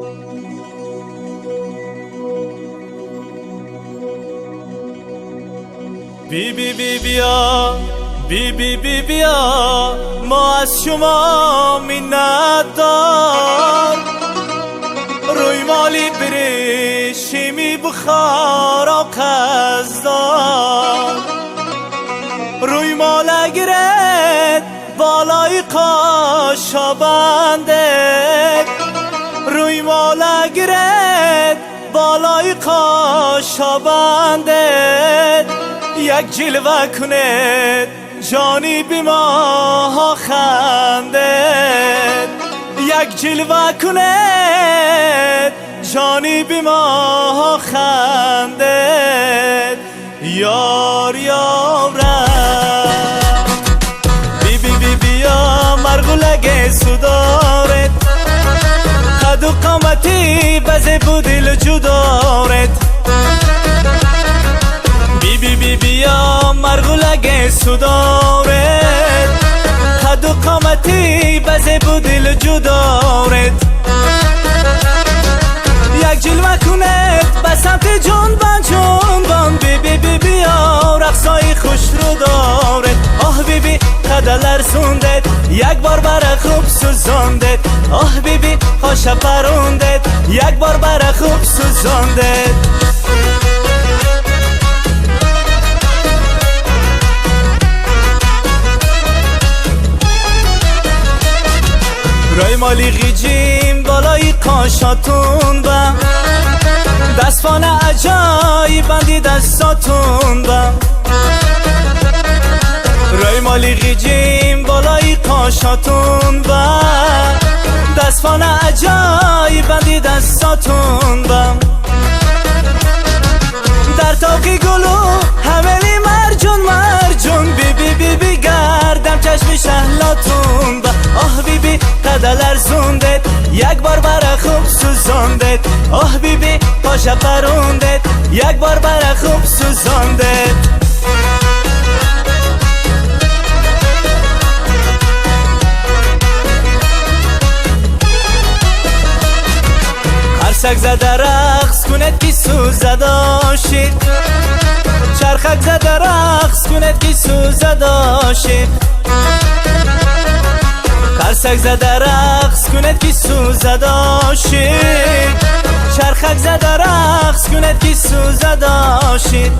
بی بی بی بیا بی بی بی بیا ما از شما منت دار روی مالی بریشیمی بخارا قصدار روی مالا گرد بالای قاشا بنده روی مالا گرد بالای قاشا بنده یک جلوه کند جانی بی ما خنده یک جلوه کند جانی بی ما خنده یار یارم بی بی بی بیا مرغولگ سودارت قد و قامتی بزه بودیل جدارت بی بی بی بیا مرغولگ سودارت قد و قامتی بزه بودیل جدارت یک جلوه کند بسمت جنبان جنبان بی بی بی بیا رقصای خوش رو دارت آه بی بی قدلر سوندت یک بار بر خوب سوزاندت آه بی بی خوش پروندت یک بار بر خوب سوزاندت رای مالی غیجیم بالای قاشاتون با دستفان عجایی بندی دستاتون با رای مالی غیجیم بالای قاشاتون با دستفان عجایی بندی دستاتون با در تاقی گلو هملی مرجون مرجون بی بی بی بی گردم چشم شهلاتون با آه بی بی قدلر زوندت یک بار بر خوب سوزاندت آه بی بی پاشا پروندت یک بار بر خوب سوزاندت عرصک زده رقص کند کی سوزد عاشق چرخک زده رقص کند کی سوزد عاشق عرصک زده رقص کند کی سوزد عاشق چرخک زده رقص کند کی سوزد عاشق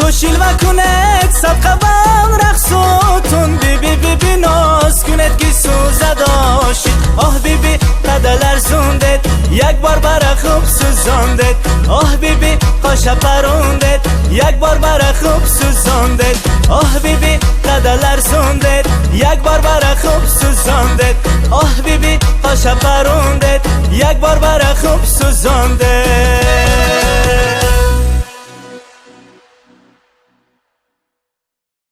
خوشیل و کند سبقه بم رقصوتون بی بی بی بی ناز کند کی سوزد عاشق آه بی بی قدلر زوندت یک بار بر خوب سوزاندت آه بی بی قاشا پروندت یک بار بر خوب سوزاندت آه بی بی قدلر زوندت یک بار بر خوب سوزاندت آه بی بی قاشا پروندت یک بار بر خوب سوزاندت